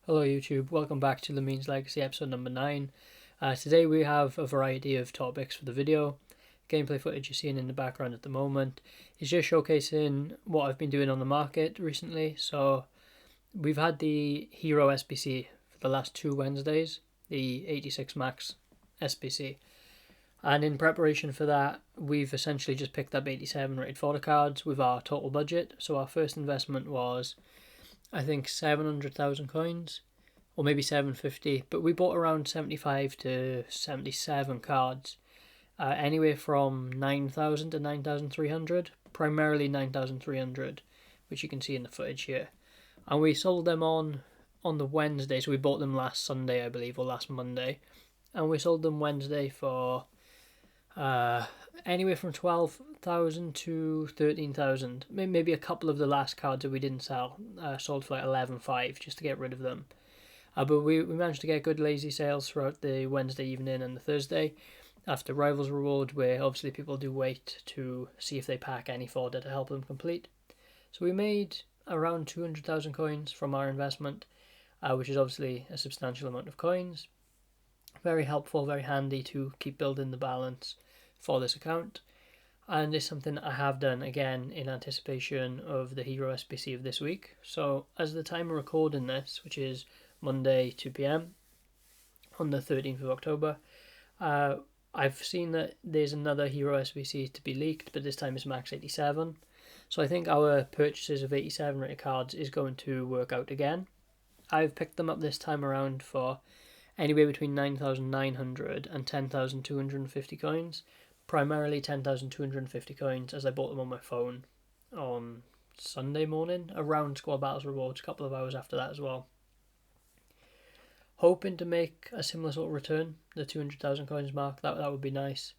Hello YouTube, welcome back to Lamine's Legacy episode number 9. Today we have a variety of topics for the video. Gameplay footage you're seeing in the background at the moment is just showcasing what I've been doing on the market recently. So we've had the Hero SBC for the last 2 Wednesdays, the 86 Max SBC. And in preparation for that, we've essentially just picked up 87 rated Fodder cards with our total budget. So our first investment was, I think, 700,000 coins, or maybe 750, but we bought around 75 to 77 cards, anywhere from 9,000 to 9,300, primarily 9,300, which you can see in the footage here. And we sold them on the Wednesday, so we bought them last Sunday, I believe, or last Monday, and we sold them Wednesday for anywhere from 12,000 to 13,000. Maybe a couple of the last cards that we didn't sell sold for like 11.5 just to get rid of them. But we managed to get good lazy sales throughout the Wednesday evening and the Thursday after Rivals Reward, where obviously people do wait to see if they pack any fodder to help them complete. So we made around 200,000 coins from our investment, which is obviously a substantial amount of coins. Very helpful, very handy to keep building the balance for this account, and it's something I have done again in anticipation of the Hero SBC of this week. So as the time of recording this, which is Monday 2 PM on the 13th of October, I've seen that there's another Hero SBC to be leaked, but this time it's max 87. So I think our purchases of 87 rated cards is going to work out again. I've picked them up this time around for anywhere between 9,900 and 10,250 coins. Primarily 10,250 coins, as I bought them on my phone on Sunday morning, around Squad Battles Rewards, a couple of hours after that as well. Hoping to make a similar sort of return, the 200,000 coins mark. That would be nice.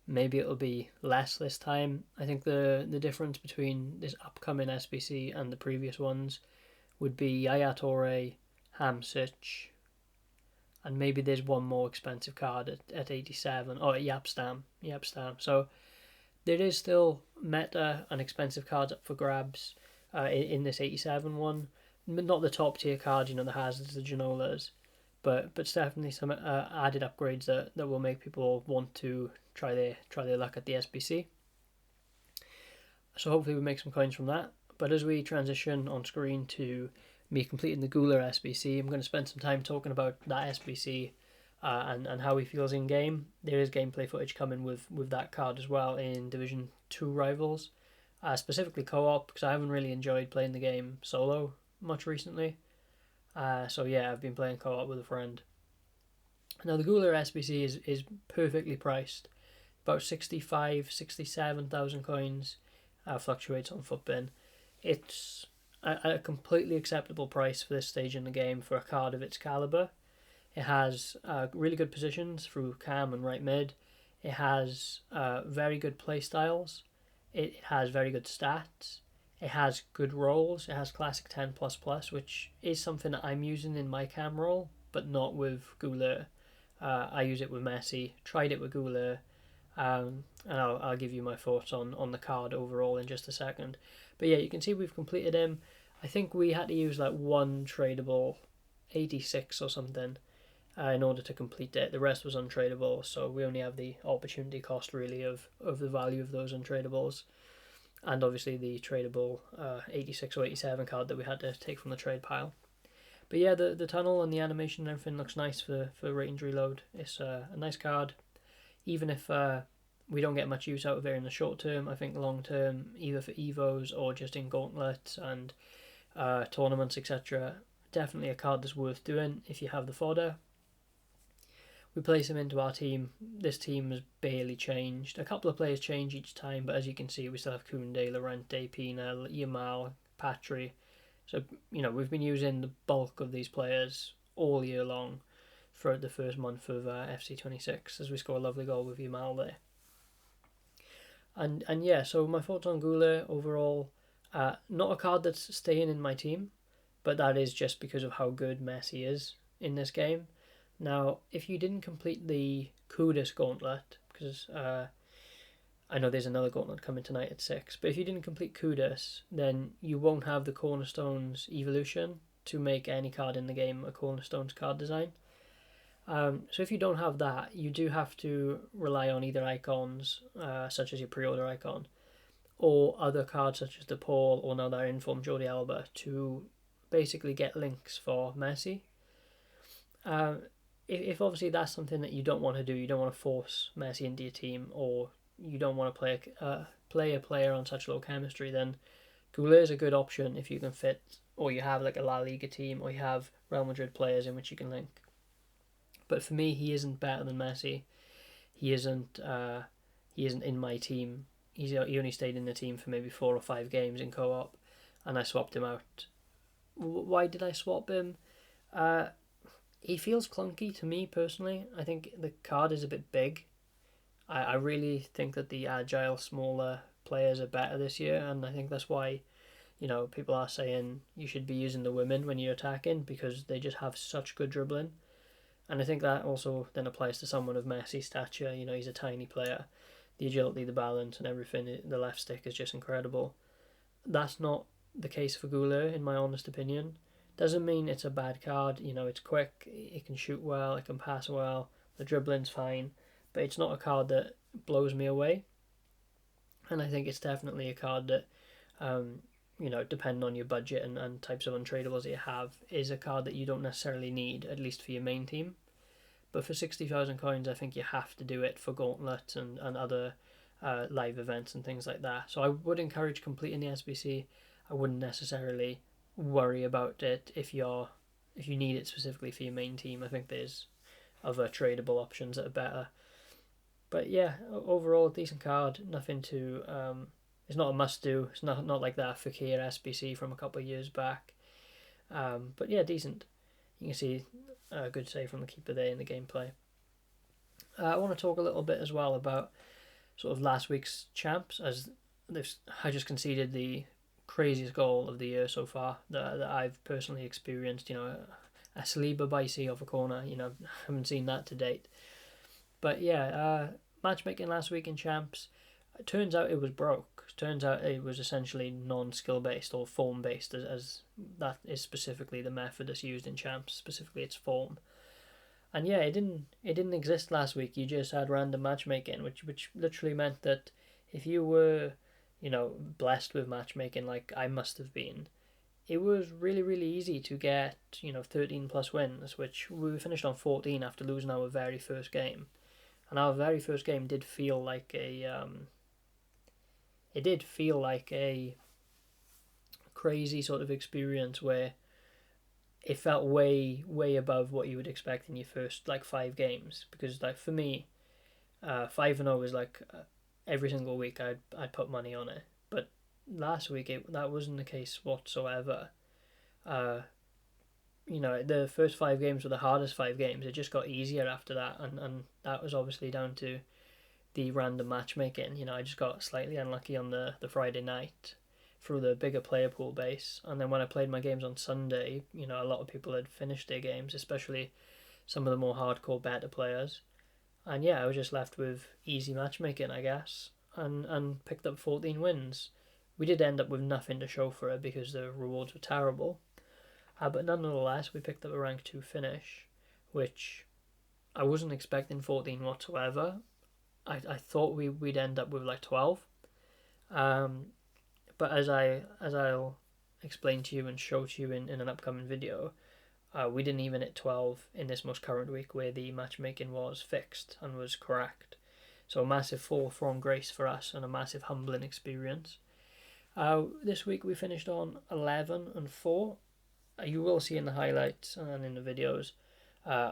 Maybe it'll be less this time. I think the difference between this upcoming SBC and the previous ones would be Yaya Toure, Hamsich, and maybe there's one more expensive card at 87. Oh, Yapstam. So there is still meta and expensive cards up for grabs in this 87 one. Not the top tier cards, the Hazards, the Janolas, but definitely some added upgrades that will make people want to try their luck at the SBC. So hopefully we make some coins from that. But as we transition on screen to me completing the Guler SBC, I'm going to spend some time talking about that SBC and how he feels in game. There is gameplay footage coming with that card as well in Division 2 Rivals, specifically co-op, because I haven't really enjoyed playing the game solo much recently. So yeah, I've been playing co-op with a friend. Now the Guler SBC is perfectly priced, about 67,000 coins, fluctuates on Footbin. It's a completely acceptable price for this stage in the game for a card of its caliber. It has really good positions through cam and right mid. It has very good play styles. It has very good stats. It has good rolls. It has classic 10++, which is something that I'm using in my cam roll, but not with Guler. I use it with Messi. Tried it with Guler. And I'll give you my thoughts on the card overall in just a second. But yeah, you can see we've completed him. I think we had to use like one tradable 86 or something in order to complete it. The rest was untradeable, so we only have the opportunity cost really of the value of those untradables, and obviously the tradable 86 or 87 card that we had to take from the trade pile. But yeah, the tunnel and the animation and everything looks nice for Ratings Reload. It's a nice card. Even if we don't get much use out of it in the short term, I think long term, either for Evos or just in gauntlets and tournaments, etc., definitely a card that's worth doing if you have the fodder. We place him into our team. This team has barely changed. A couple of players change each time, but as you can see, we still have Koundé, Llorente, Pina, Yamal, Patry. So, we've been using the bulk of these players all year long for the first month of FC26, as we score a lovely goal with Yamal there. And yeah, so my thoughts on Guler overall, not a card that's staying in my team, but that is just because of how good Messi is in this game. Now, if you didn't complete the Kudus gauntlet, because I know there's another gauntlet coming tonight at 6, but if you didn't complete Kudus, then you won't have the Cornerstones evolution to make any card in the game a Cornerstones card design. So if you don't have that, you do have to rely on either icons, such as your pre-order icon, or other cards such as De Paul or now that informed Jordi Alba to basically get links for Messi. If obviously that's something that you don't want to do, you don't want to force Messi into your team, or you don't want to play a player on such low chemistry, then Guler is a good option if you can fit, or you have like a La Liga team, or you have Real Madrid players in which you can link. But for me, he isn't better than Messi. He isn't in my team. He only stayed in the team for maybe 4 or 5 games in co-op, and I swapped him out. Why did I swap him? He feels clunky to me personally. I think the card is a bit big. I really think that the agile, smaller players are better this year, and I think that's why, people are saying you should be using the women when you're attacking, because they just have such good dribbling. And I think that also then applies to someone of Messi's stature. He's a tiny player. The agility, the balance, and everything, the left stick is just incredible. That's not the case for Guler, in my honest opinion. Doesn't mean it's a bad card. It's quick, it can shoot well, it can pass well, the dribbling's fine, but it's not a card that blows me away. And I think it's definitely a card that, depending on your budget and types of untradables that you have, is a card that you don't necessarily need, at least for your main team. But for 60,000 coins, I think you have to do it for Gauntlet and other live events and things like that. So I would encourage completing the SBC. I wouldn't necessarily worry about it if you need it specifically for your main team. I think there's other tradable options that are better. But yeah, overall, decent card. Nothing to... it's not a must-do. It's not like that Fakir SBC from a couple of years back. But yeah, decent. You can see a good save from the keeper there in the gameplay. I want to talk a little bit as well about sort of last week's champs, as I just conceded the craziest goal of the year so far that I've personally experienced. A Saliba by sea off a corner. Haven't seen that to date. But yeah, matchmaking last week in champs, it turns out it was broke. Turns out it was essentially non-skill based or form based, as that is specifically the method that's used in champs. Specifically, it's form. And yeah, it didn't exist last week. You just had random matchmaking, which literally meant that if you were, blessed with matchmaking like I must have been, it was really, really easy to get 13 plus wins, which we finished on 14 after losing our very first game. And our very first game did feel like a crazy sort of experience where it felt way, way above what you would expect in your first 5 games. Because for me, 5-0 was every single week I'd put money on it. But last week that wasn't the case whatsoever. The first 5 games were the hardest 5 games. It just got easier after that, and that was obviously down to the random matchmaking. I just got slightly unlucky on the Friday night through the bigger player pool base, and then when I played my games on Sunday, a lot of people had finished their games, especially some of the more hardcore better players. And yeah, I was just left with easy matchmaking, I guess, and picked up 14 wins. We did end up with nothing to show for it because the rewards were terrible. But nonetheless, we picked up a rank 2 finish, which I wasn't expecting 14 whatsoever. I thought we'd end up with 12. But as I'll explain to you and show to you in an upcoming video, we didn't even hit 12 in this most current week where the matchmaking was fixed and was correct. So a massive fall from grace for us and a massive humbling experience. This week we finished on 11 and 4. You will see in the highlights and in the videos,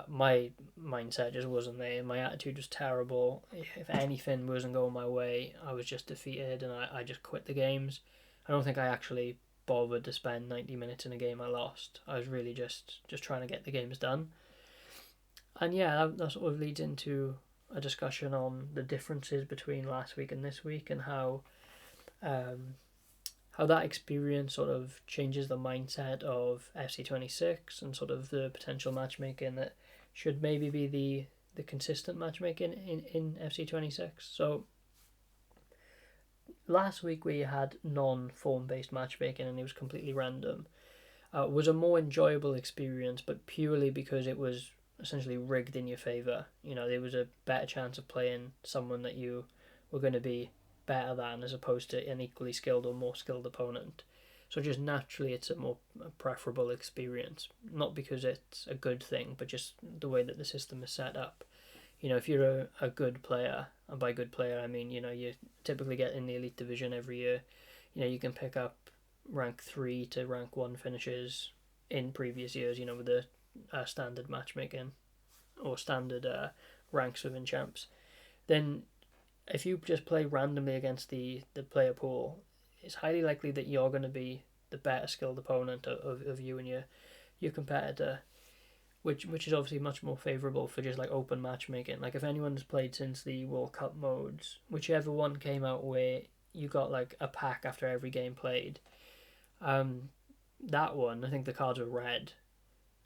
my mindset just wasn't there. My attitude was terrible. If anything wasn't going my way, I was just defeated and I just quit the games. I don't think I actually bothered to spend 90 minutes in a game I lost. I was really just trying to get the games done. And yeah, that sort of leads into a discussion on the differences between last week and this week, and how that experience sort of changes the mindset of FC26 and sort of the potential matchmaking that should maybe be the consistent matchmaking in FC26. So last week we had non-form based matchmaking and it was completely random. was a more enjoyable experience, but purely because it was essentially rigged in your favour. You know, there was a better chance of playing someone that you were going to be better than, as opposed to an equally skilled or more skilled opponent. So just naturally, it's a more preferable experience. Not because it's a good thing, but just the way that the system is set up. You know, if you're a good player, and by good player I mean, you know, you typically get in the elite division every year. You know, you can pick up rank 3 to rank 1 finishes in previous years, you know, with the standard matchmaking or standard ranks within champs. Then if you just play randomly against the player pool, it's highly likely that you're going to be the better skilled opponent of you and your competitor, which is obviously much more favourable for just like open matchmaking. Like if anyone's played since the World Cup modes, whichever one came out where you got like a pack after every game played, that one, I think the cards were red,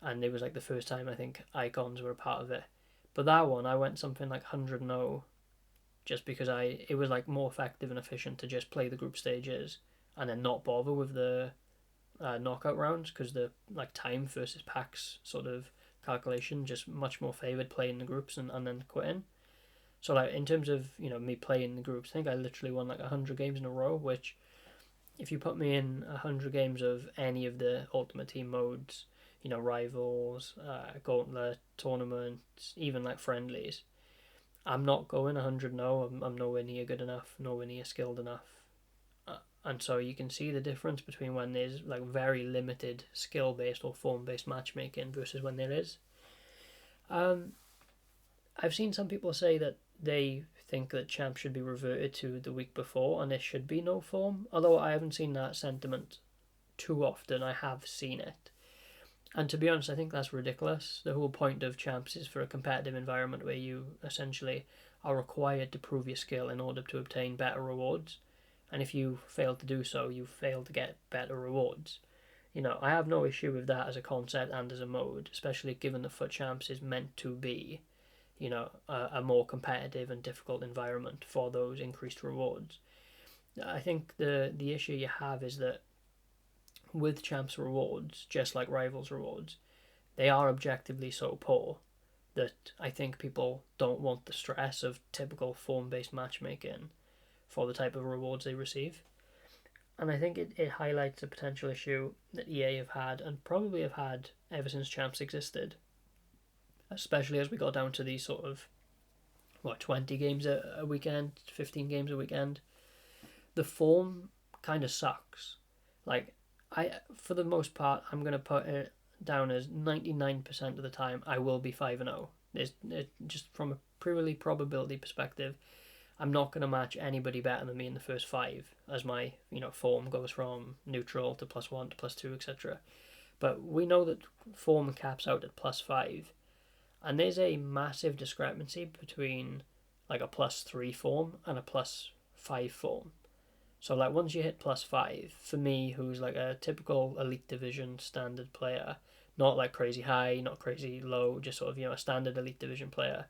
and it was like the first time I think icons were a part of it. But that one, I went something like 100-0, just because it was like more effective and efficient to just play the group stages and then not bother with the knockout rounds, because the like time versus packs sort of calculation just much more favoured playing the groups and then quitting. So like in terms of, you know, me playing the groups, I think I literally won like 100 games in a row, which if you put me in 100 games of any of the Ultimate Team modes, you know, rivals, gauntlet, tournaments, even like friendlies, I'm not going 100. No, I'm nowhere near good enough, nowhere near skilled enough. And so you can see the difference between when there's like very limited skill based or form based matchmaking versus when there is. I've seen some people say that they think that champs should be reverted to the week before and there should be no form. Although I haven't seen that sentiment too often, I have seen it. And to be honest, I think that's ridiculous. The whole point of champs is for a competitive environment where you essentially are required to prove your skill in order to obtain better rewards. And if you fail to do so, you fail to get better rewards. You know, I have no issue with that as a concept and as a mode, especially given that FUT Champs is meant to be, you know, a more competitive and difficult environment for those increased rewards. I think the issue you have is that with Champs rewards, just like Rivals rewards, they are objectively so poor that I think people don't want the stress of typical form-based matchmaking for the type of rewards they receive. And I think it highlights a potential issue that EA have had and probably have had ever since Champs existed, especially as we got down to these sort of 20 games a weekend, 15 games a weekend. The form kind of sucks. Like, for the most part, I'm going to put it down as 99% of the time I will be 5-0. Just from a purely probability perspective, I'm not going to match anybody better than me in the first 5, as my, you know, form goes from neutral to +1 to +2, etc. But we know that form caps out at +5, and there's a massive discrepancy between like a +3 form and a +5 form. So like once you hit +5, for me, who's like a typical elite division standard player, not like crazy high, not crazy low, just sort of, you know, a standard elite division player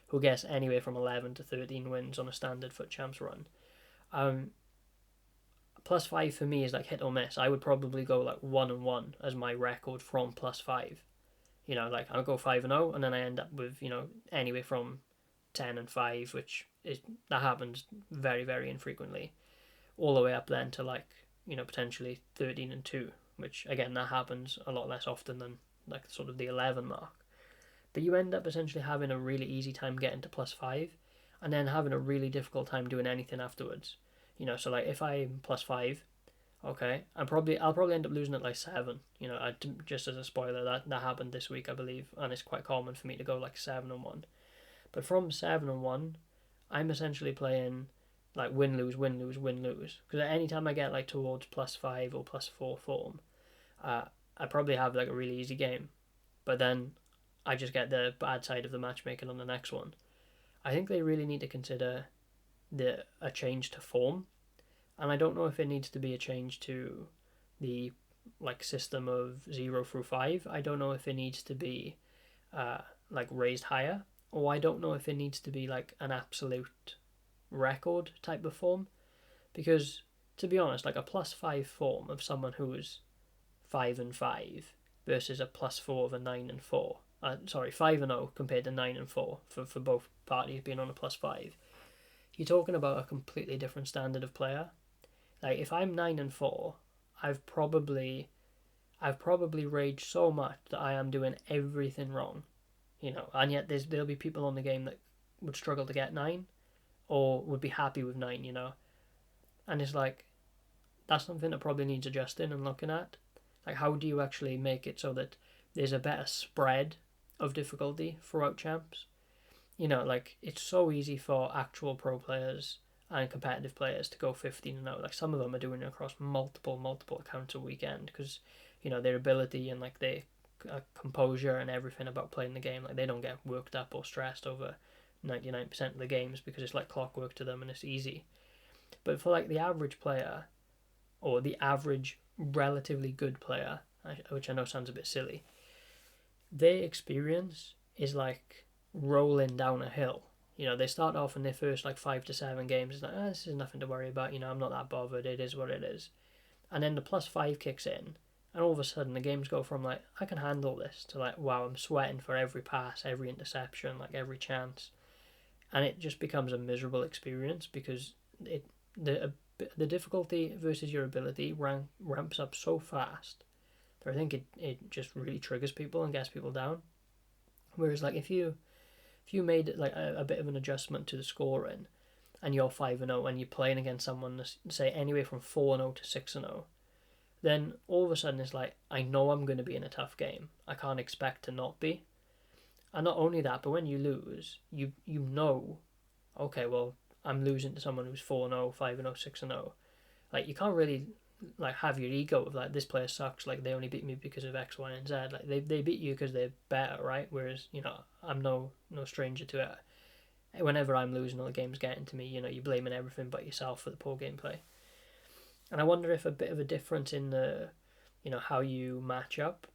who gets anywhere from 11 to 13 wins on a standard FUT Champs run. +5 for me is like hit or miss. I would probably go like 1-1 as my record from +5. You know, like I'll go 5-0 and then I end up with, you know, anywhere from 10-5, which is, that happens very, very infrequently, all the way up then to like, you know, potentially 13-2, which again, that happens a lot less often than like sort of the 11 mark. But you end up essentially having a really easy time getting to +5 and then having a really difficult time doing anything afterwards. You know, so like if I'm +5, okay, I'll probably end up losing at like 7. You know, just as a spoiler, that happened this week, I believe, and it's quite common for me to go like 7-1. But from 7-1, I'm essentially playing like win lose win lose win lose, because at any time I get like towards +5 or +4 form, I probably have like a really easy game, but then I just get the bad side of the matchmaking on the next one. I think they really need to consider a change to form, and I don't know if it needs to be a change to the like system of 0 through 5. I don't know if it needs to be like raised higher, or I don't know if it needs to be like an absolute record type of form, because to be honest, like a +5 form of someone who's 5 and 5 versus a +4 of a 9 and 4. 5 and 0 compared to 9 and 4 for both parties being on a +5. You're talking about a completely different standard of player. Like if I'm 9 and 4, I've probably raged so much that I am doing everything wrong, and yet there'll be people on the game that would struggle to get 9 or would be happy with 9, and it's like that's something that probably needs adjusting and looking at. Like how do you actually make it so that there's a better spread of difficulty throughout champs? Like it's so easy for actual pro players and competitive players to go 15 and out. Like some of them are doing it across multiple accounts a weekend because their ability and like their composure and everything about playing the game, like they don't get worked up or stressed over 99% of the games because it's like clockwork to them and it's easy. But for like the average player or the average relatively good player, which I know sounds a bit silly, their experience is like rolling down a hill. They start off in their first like 5 to 7 games. It's like, this is nothing to worry about. I'm not that bothered. It is what it is. And then the +5 kicks in, and all of a sudden the games go from like I can handle this to like wow, I'm sweating for every pass, every interception, like every chance, and it just becomes a miserable experience because the difficulty versus your ability ramps up so fast that I think it just really triggers people and gets people down. Whereas like if you made like a bit of an adjustment to the scoring and you're 5 and 0 and you're playing against someone say anywhere from 4 and 0 to 6 and 0, then all of a sudden it's like I know I'm going to be in a tough game. I can't expect to not be. And not only that, but when you lose, you know, okay, well, I'm losing to someone who's 4 and 0, 5 and 0, 6 and 0. Like you can't really like have your ego of like this player sucks, like they only beat me because of X, Y, and Z. Like they beat you because they're better, right? Whereas I'm no stranger to it. Whenever I'm losing or the game's getting to me, you're blaming everything but yourself for the poor gameplay. And I wonder if a bit of a difference in the how you match up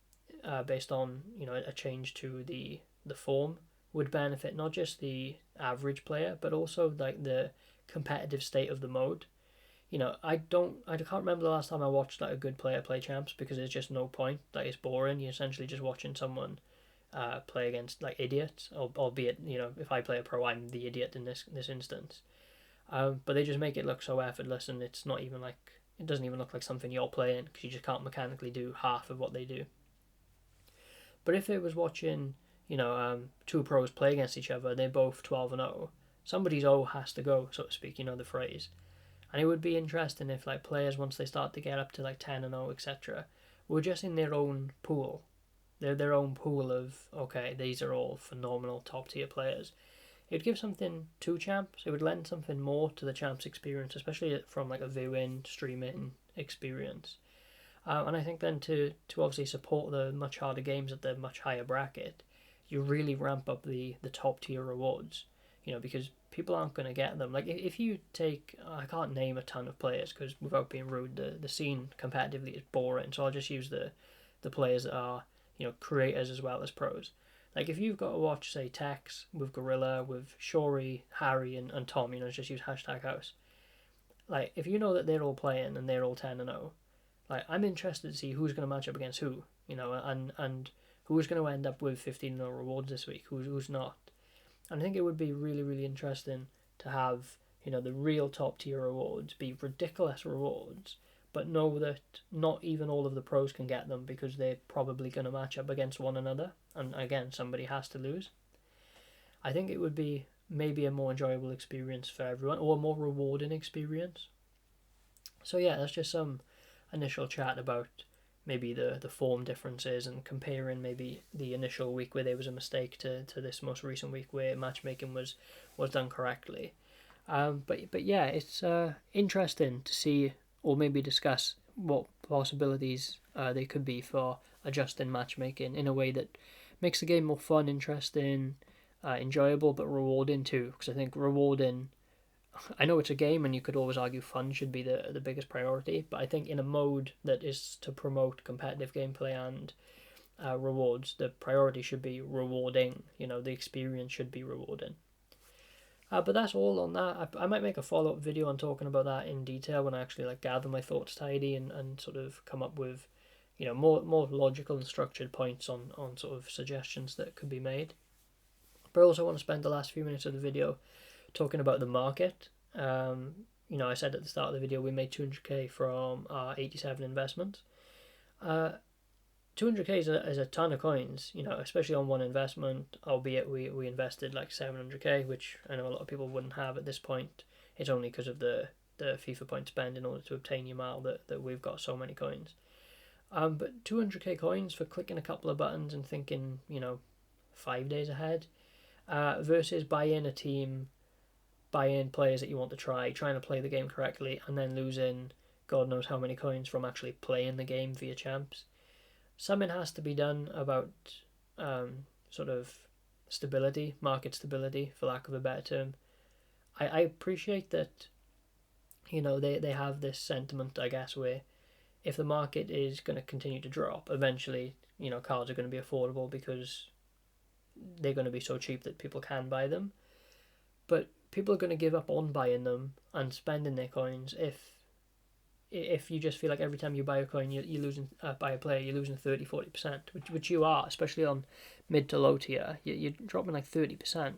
based on a change to the form would benefit not just the average player but also like the competitive state of the mode. I can't remember the last time I watched like a good player play champs because there's just no point. Like it's boring. You're essentially just watching someone play against like idiots, albeit if I play a pro, I'm the idiot in this instance. But they just make it look so effortless, and it's not even like it doesn't even look like something you're playing because you just can't mechanically do half of what they do. But if it was watching, two pros play against each other, they're both 12 and 0. Somebody's O has to go, so to speak. The phrase. And it would be interesting if like players, once they start to get up to like 10 and 0, etc., were just in their own pool. They're their own pool of, okay, these are all phenomenal top tier players. It would give something to champs. It would lend something more to the champs experience, especially from like a viewing, streaming experience. And I think then to obviously support the much harder games at the much higher bracket, you really ramp up the top tier rewards. Because people aren't going to get them. Like if you take, I can't name a ton of players because without being rude, the scene competitively is boring. So I'll just use the players that are creators as well as pros. Like if you've got to watch say Tex with Gorilla, with Shori, Harry, and Tom, just use #house. Like if you know that they're all playing and they're all 10 and 0, like I'm interested to see who's going to match up against who, and who's going to end up with 15 and 0 rewards this week, who's not. And I think it would be really, really interesting to have, the real top tier rewards be ridiculous rewards, but know that not even all of the pros can get them because they're probably going to match up against one another. And again, somebody has to lose. I think it would be maybe a more enjoyable experience for everyone, or a more rewarding experience. So yeah, that's just some initial chat about maybe the form differences and comparing maybe the initial week where there was a mistake to this most recent week where matchmaking was done correctly. But yeah, it's interesting to see or maybe discuss what possibilities there could be for adjusting matchmaking in a way that makes the game more fun, interesting, enjoyable, but rewarding too. Because I think rewarding, I know it's a game and you could always argue fun should be the biggest priority, but I think in a mode that is to promote competitive gameplay and rewards, the priority should be rewarding. The experience should be rewarding. But that's all on that. I might make a follow-up video on talking about that in detail when I actually gather my thoughts tidy and sort of come up with more logical and structured points on sort of suggestions that could be made. But I also want to spend the last few minutes of the video talking about the market. I said at the start of the video we made 200k from our 87 investments. 200k is a ton of coins, especially on one investment, albeit we invested like 700k, which I know a lot of people wouldn't have at this point. It's only because of the FIFA point spend in order to obtain your mile that we've got so many coins. But 200k coins for clicking a couple of buttons and thinking, 5 days ahead, versus buy in a team, buy in players that you want to trying to play the game correctly, and then losing God knows how many coins from actually playing the game via champs. Something has to be done about sort of stability, market stability, for lack of a better term. I appreciate that, they have this sentiment, I guess, where if the market is going to continue to drop, eventually, cards are going to be affordable because they're going to be so cheap that people can buy them. But people are going to give up on buying them and spending their coins if you just feel like every time you buy a coin, you're losing, buy a player, you're losing 30-40%, which you are, especially on mid to low tier. You're dropping like 30%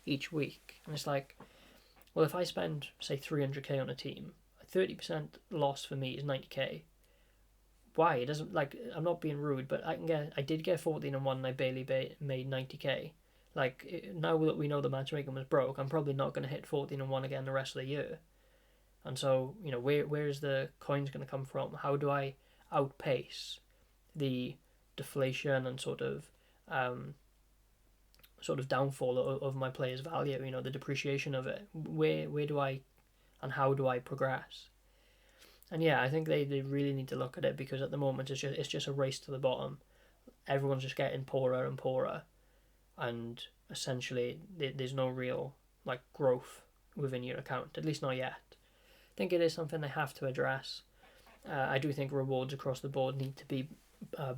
each week. And it's like, well, if I spend, say, 300k on a team, 30% loss for me is 90k. Why? It doesn't, like, I'm not being rude, but I did get 14 and 1 and I barely made 90k. Like, now that we know the matchmaking was broke, I'm probably not going to hit 14 and 1 again the rest of the year. And so, where is the coins going to come from? How do I outpace the deflation and sort of downfall of my player's value? The depreciation of it. Where do I, and how do I progress? And yeah, I think they really need to look at it, because at the moment it's just a race to the bottom. Everyone's just getting poorer and poorer, and essentially there's no real growth within your account, at least not yet. I think it is something they have to address. I do think rewards across the board need to be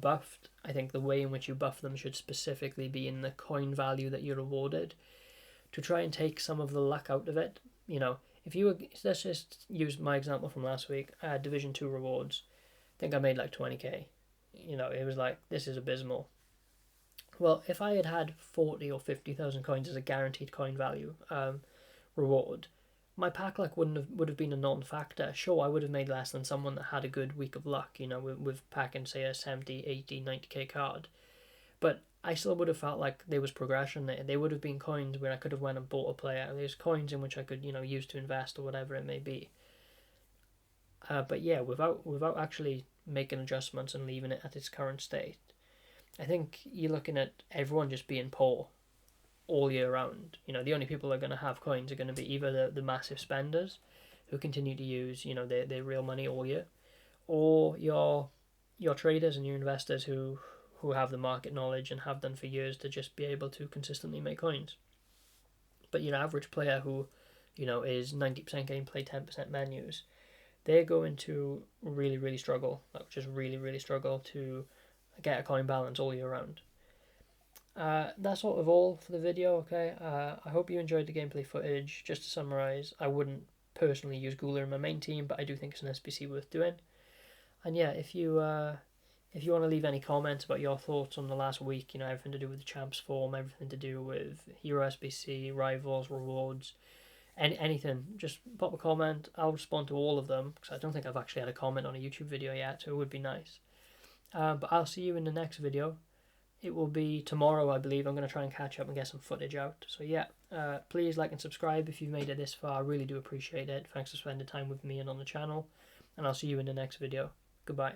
buffed. I think the way in which you buff them should specifically be in the coin value that you're rewarded, to try and take some of the luck out of it. If you were, let's just use my example from last week, Division 2 rewards. I think I made like 20k. It was like, this is abysmal. Well, if I had 40 or 50,000 coins as a guaranteed coin value reward, my pack luck would have been a non-factor. Sure, I would have made less than someone that had a good week of luck, with packing, say, a 70, 80, 90k card. But I still would have felt like there was progression there. There would have been coins where I could have went and bought a player. There's coins in which I could, use to invest or whatever it may be. But yeah, without actually making adjustments and leaving it at its current state, I think you're looking at everyone just being poor all year round. The only people that are going to have coins are going to be either the massive spenders who continue to use, their real money all year, or your traders and your investors who have the market knowledge and have done for years to just be able to consistently make coins. But your average player who, is 90% gameplay, 10% menus, they're going to really, really struggle, just really, really struggle to get a coin balance all year round. That's sort of all for the video, okay? I hope you enjoyed the gameplay footage. Just to summarise, I wouldn't personally use Guler in my main team, but I do think it's an SBC worth doing. And yeah, if you want to leave any comments about your thoughts on the last week, everything to do with the champs form, everything to do with hero SBC, rivals, rewards, anything, just pop a comment. I'll respond to all of them, because I don't think I've actually had a comment on a YouTube video yet, so it would be nice. But I'll see you in the next video. It will be tomorrow, I believe. I'm going to try and catch up and get some footage out. So yeah, please like and subscribe if you've made it this far. I really do appreciate it. Thanks for spending time with me and on the channel. And I'll see you in the next video. Goodbye.